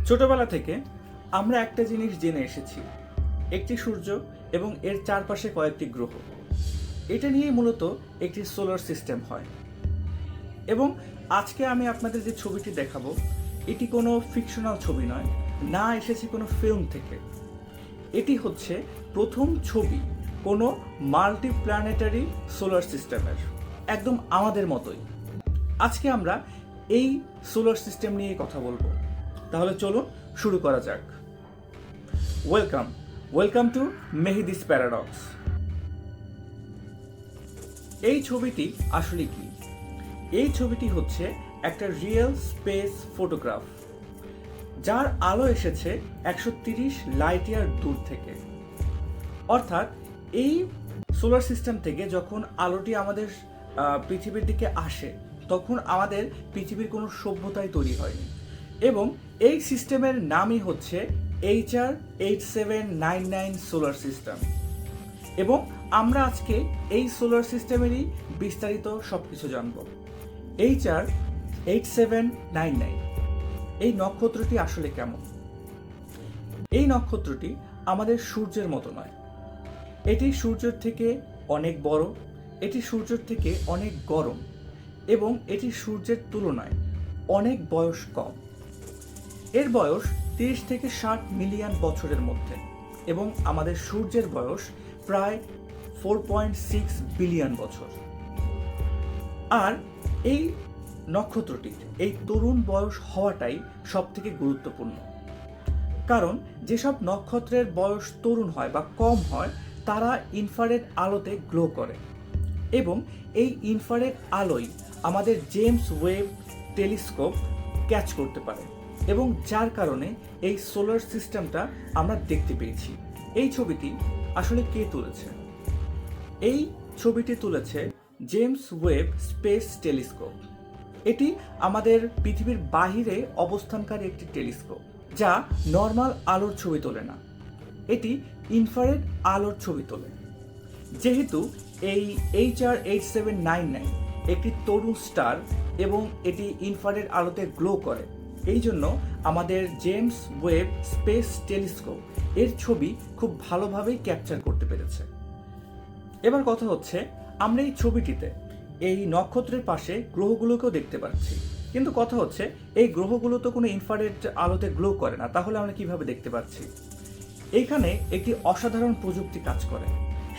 ছোটবেলা থেকে আমরা একটা জিনিস জেনে এসেছি, একটি সূর্য এবং এর চারপাশে কয়েকটি গ্রহ। এটা নিয়ে মূলত একটি সোলার সিস্টেম হয়। এবং আজকে আমি আপনাদের যে ছবিটি দেখাবো, এটি কোনো ফিকশনাল ছবি নয়, না এসেছে কোনো ফিল্ম থেকে। এটি হচ্ছে প্রথম ছবি কোনো মাল্টিপ্ল্যানেটারি সোলার সিস্টেমের, একদম আমাদের মতোই। আজকে আমরা এই সোলার সিস্টেম নিয়ে কথা বলবো। তাহলে চলুন শুরু করা যাক। Welcome to Mehedi's paradox. এই ছবিটি আসলে কি? এই ছবিটি হচ্ছে একটা রিয়েল স্পেস ফটোগ্রাফ, যার আলো এসেছে 130 লাইট ইয়ার দূর থেকে। অর্থাৎ এই সোলার সিস্টেম থেকে যখন আলোটি আমাদের পৃথিবীর দিকে আসে, তখন আমাদের পৃথিবীর কোনো সভ্যতাই তৈরি হয়নি। এবং এই সিস্টেমের নামই হচ্ছে HR 8799 সোলার সিস্টেম। এবং আমরা আজকে এই সোলার সিস্টেমেরই বিস্তারিত সবকিছু জানব। HR 8799 এই নক্ষত্রটি আসলে কেমন? এই নক্ষত্রটি আমাদের সূর্যের মতো নয়। এটি সূর্যের থেকে অনেক বড়, এটি সূর্যের থেকে অনেক গরম, এবং এটি সূর্যের তুলনায় অনেক বয়স কম। এর বয়স 30 থেকে 60 মিলিয়ন বছরের মধ্যে, এবং আমাদের সূর্যের বয়স প্রায় 4.6 বিলিয়ন বছর। আর এই নক্ষত্রটির এই তরুণ বয়স হওয়াটাই সব থেকে গুরুত্বপূর্ণ। কারণ যেসব নক্ষত্রের বয়স তরুণ হয় বা কম হয়, তারা ইনফ্রারেড আলোতে গ্লো করে, এবং এই ইনফ্রারেড আলোই আমাদের জেমস ওয়েব টেলিস্কোপ ক্যাচ করতে পারে, এবং যার কারণে এই সোলার সিস্টেমটা আমরা দেখতে পেয়েছি। এই ছবিটি আসলে কে তুলেছে? এই ছবিটি তুলেছে জেমস ওয়েব স্পেস টেলিস্কোপ। এটি আমাদের পৃথিবীর বাহিরে অবস্থানকারী একটি টেলিস্কোপ, যা নর্মাল আলোর ছবি তোলে না, এটি ইনফ্রারেড আলোর ছবি তোলে। যেহেতু এই HR 8799 একটি তরুণ স্টার এবং এটি ইনফ্রারেড আলোতে গ্লো করে, এই জন্য আমাদের জেমস ওয়েব স্পেস টেলিস্কোপ এর ছবি খুব ভালোভাবেই ক্যাপচার করতে পেরেছে। এবার কথা হচ্ছে, আমরা এই ছবিটিতে এই নক্ষত্রের পাশে গ্রহগুলোকেও দেখতে পাচ্ছি, কিন্তু কথা হচ্ছে এই গ্রহগুলো তো কোনো ইনফ্রারেড আলোতে গ্লো করে না, তাহলে আমরা কিভাবে দেখতে পাচ্ছি? এইখানে একটি অসাধারণ প্রযুক্তি কাজ করে,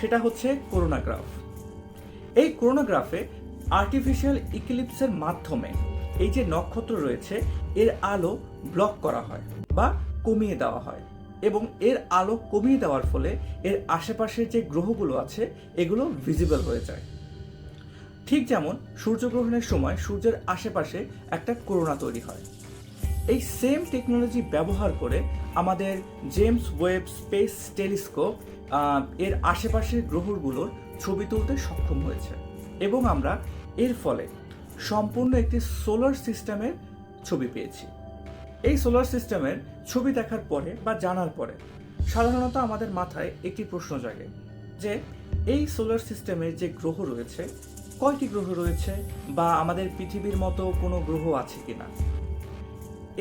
সেটা হচ্ছে করোনাগ্রাফ। এই করোনাগ্রাফে আর্টিফিশিয়াল ইক্লিপসের মাধ্যমে এই যে নক্ষত্র রয়েছে এর আলো ব্লক করা হয় বা কমিয়ে দেওয়া হয়, এবং এর আলো কমিয়ে দেওয়ার ফলে এর আশেপাশের যে গ্রহগুলো আছে এগুলো ভিজিবল হয়ে যায়। ঠিক যেমন সূর্যগ্রহণের সময় সূর্যের আশেপাশে একটা করোনা তৈরি হয়। এই সেম টেকনোলজি ব্যবহার করে আমাদের জেমস ওয়েব স্পেস টেলিস্কোপ এর আশেপাশের গ্রহগুলোর ছবি তুলতে সক্ষম হয়েছে, এবং আমরা এর ফলে সম্পূর্ণ একটি সোলার সিস্টেমের ছবি পেয়েছি। এই সোলার সিস্টেমের ছবি দেখার পরে বা জানার পরে সাধারণত আমাদের মাথায় একটি প্রশ্ন জাগে যে এই সোলার সিস্টেমের যে গ্রহ রয়েছে, কয়টি গ্রহ রয়েছে, বা আমাদের পৃথিবীর মতো কোনো গ্রহ আছে কিনা।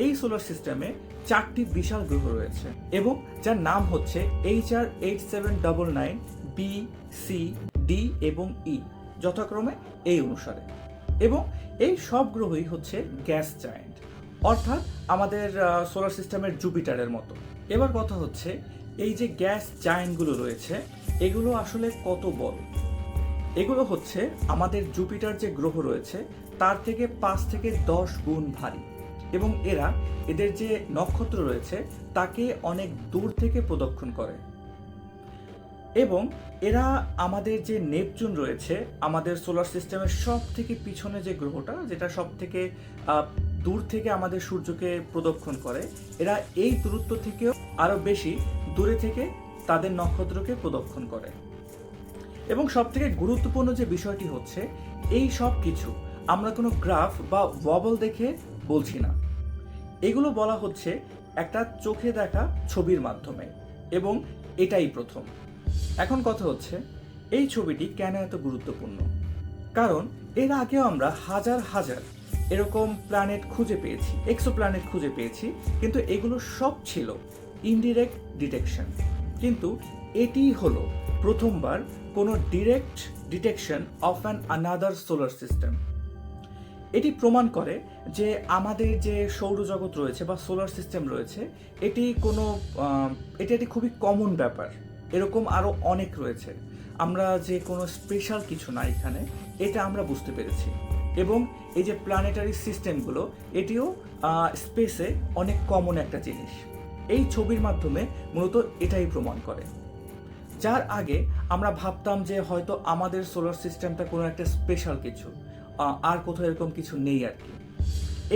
এই সোলার সিস্টেমে 4টি বিশাল গ্রহ রয়েছে, এবং যার নাম হচ্ছে HR 8799 B C D এবং E, যথাক্রমে এই অনুসারে। এবং এই সব গ্রহই হচ্ছে গ্যাস জায়ান্ট, অর্থাৎ আমাদের সোলার সিস্টেমের জুপিটারের মতো। এবার কথা হচ্ছে, এই যে গ্যাস জায়ান্টগুলো রয়েছে এগুলো আসলে কত বড়? এগুলো হচ্ছে আমাদের জুপিটার যে গ্রহ রয়েছে তার থেকে 5 থেকে 10 গুণ ভারী, এবং এদের যে নক্ষত্র রয়েছে তাকে অনেক দূর থেকে প্রদক্ষিণ করে। এবং এরা আমাদের যে নেপচুন রয়েছে, আমাদের সোলার সিস্টেমের সব থেকে পিছনে যে গ্রহটা, যেটা সব থেকে দূর থেকে আমাদের সূর্যকে প্রদক্ষিণ করে, এরা এই দূরত্ব থেকেও আরো বেশি দূরে থেকে তাদের নক্ষত্রকে প্রদক্ষিণ করে। এবং সব থেকে গুরুত্বপূর্ণ যে বিষয়টি হচ্ছে, এই সব কিছু আমরা কোনো গ্রাফ বা ওয়াবল দেখে বলছি না, এগুলো বলা হচ্ছে একটা চোখে দেখা ছবির মাধ্যমে, এবং এটাই প্রথম। এখন কথা হচ্ছে, এই ছবিটি কেন এত গুরুত্বপূর্ণ? কারণ এর আগেও আমরা হাজার হাজার এরকম প্ল্যানেট খুঁজে পেয়েছি, এক্সোপ্ল্যানেট খুঁজে পেয়েছি, কিন্তু এগুলো সব ছিল ইনডিরেক্ট ডিটেকশন। কিন্তু এটি হলো প্রথমবার কোনো direct detection of an another solar system. এটি প্রমাণ করে যে আমাদের যে সৌরজগৎ রয়েছে বা সোলার সিস্টেম রয়েছে, এটি একটি খুবই কমন ব্যাপার। এরকম আরও অনেক রয়েছে, আমরা যে কোনো স্পেশাল কিছু না এখানে, এটা আমরা বুঝতে পেরেছি। এবং এই যে প্ল্যানেটারি সিস্টেমগুলো, এটিও স্পেসে অনেক কমন একটা জিনিস। এই ছবির মাধ্যমে মূলত এটাই প্রমাণ করে। যার আগে আমরা ভাবতাম যে হয়তো আমাদের সোলার সিস্টেমটা কোনো একটা স্পেশাল কিছু, আর কোথাও এরকম কিছু নেই আর কি।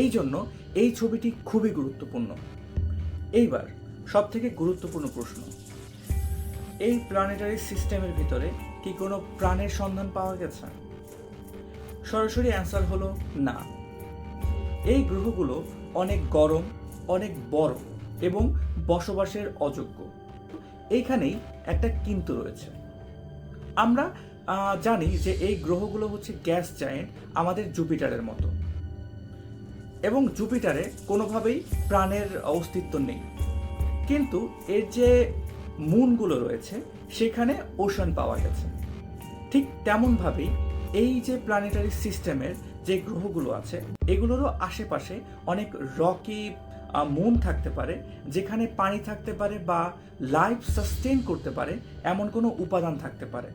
এই জন্য এই ছবিটি খুবই গুরুত্বপূর্ণ। এইবার সব থেকে গুরুত্বপূর্ণ প্রশ্ন, এই প্ল্যানেটারি সিস্টেমের ভিতরে কি কোনো প্রাণের সন্ধান পাওয়া গেছে? সরাসরি অ্যান্সার হলো না। এই গ্রহগুলো অনেক গরম, অনেক বড় এবং বসবাসের অযোগ্য। এইখানেই একটা কিন্তু রয়েছে। আমরা জানি যে এই গ্রহগুলো হচ্ছে গ্যাস জায়েন্ট, আমাদের জুপিটারের মতো, এবং জুপিটারে কোনোভাবেই প্রাণের অস্তিত্ব নেই। কিন্তু এর যে মুনগুলো রয়েছে সেখানে ওশান পাওয়া গেছে। ঠিক তেমনভাবেই এই যে প্ল্যানেটারি সিস্টেমের যে গ্রহগুলো আছে, এগুলোরও আশেপাশে অনেক রকি মুন থাকতে পারে, যেখানে পানি থাকতে পারে বা লাইফ সাস্টেন করতে পারে এমন কোনো উপাদান থাকতে পারে।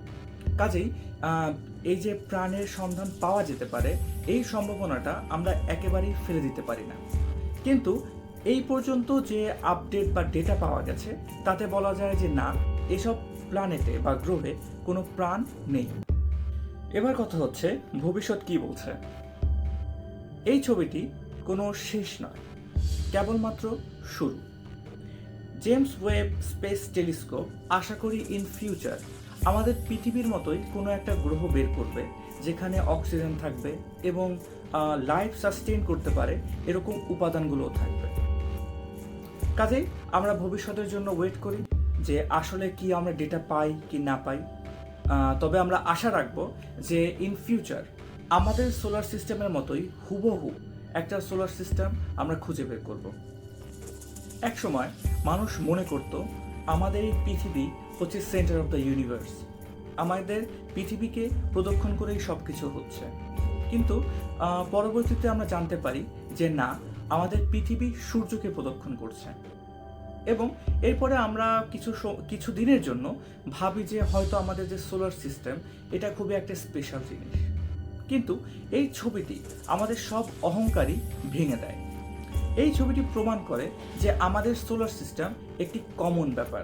কাজেই এই যে প্রাণের সন্ধান পাওয়া যেতে পারে, এই সম্ভাবনাটা আমরা একেবারেই ফেলে দিতে পারি না। কিন্তু এই পর্যন্ত যে আপডেট বা ডেটা পাওয়া গেছে, তাতে বলা যায় যে না, এসব প্ল্যানেটে বা গ্রহে কোনো প্রাণ নেই। এবার কথা হচ্ছে ভবিষ্যৎ কি বলছে। এই ছবিটি কোনো শেষ নয়, কেবলমাত্র শুরু। জেমস ওয়েব স্পেস টেলিস্কোপ আশা করি ইন ফিউচার আমাদের পৃথিবীর মতোই কোনো একটা গ্রহ বের করবে, যেখানে অক্সিজেন থাকবে এবং লাইফ সাস্টেইন করতে পারে এরকম উপাদানগুলোও থাকবে। কাজেই আমরা ভবিষ্যতের জন্য ওয়েট করি যে আসলে কি আমরা ডেটা পাই কি না পাই। তবে আমরা আশা রাখবো যে ইন ফিউচার আমাদের সোলার সিস্টেমের মতোই হুবহু একটা সোলার সিস্টেম আমরা খুঁজে বের করব। একসময় মানুষ মনে করত আমাদের এই পৃথিবী হচ্ছে সেন্টার অফ দ্য ইউনিভার্স, আমাদের পৃথিবীকে প্রদক্ষিণ করেই সব কিছু হচ্ছে। কিন্তু পরবর্তীতে আমরা জানতে পারি যে না, আমাদের পৃথিবী সূর্যকে প্রদক্ষিণ করছে। এবং এরপরে আমরা কিছু দিনের জন্য ভাবি যে হয়তো আমাদের যে সোলার সিস্টেম, এটা খুবই একটা স্পেশাল জিনিস। কিন্তু এই ছবিটি আমাদের সব অহংকারই ভেঙে দেয়। এই ছবিটি প্রমাণ করে যে আমাদের সোলার সিস্টেম একটি কমন ব্যাপার।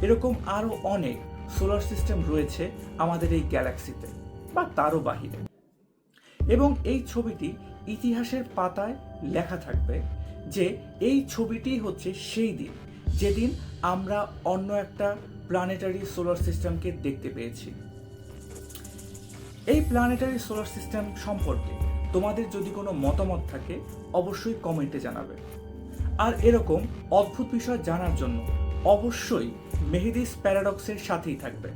এরকম আরও অনেক সোলার সিস্টেম রয়েছে আমাদের এই গ্যালাক্সিতে বা তারও বাহিরে। এবং এই ছবিটি ইতিহাসের পাতায় লেখা থাকবে যে এই ছবিটি হচ্ছে সেই দিন যেদিন আমরা অন্য একটা প্ল্যানেটারি সোলার সিস্টেমকে দেখতে পেয়েছি। এই প্ল্যানেটারি সোলার সিস্টেম সম্পর্কে তোমাদের যদি কোনো মতামত থাকে, অবশ্যই কমেন্টে জানাবে। আর এরকম অদ্ভুত বিষয় জানার জন্য অবশ্যই মেহেদিস প্যারাডক্সের সাথেই থাকবে।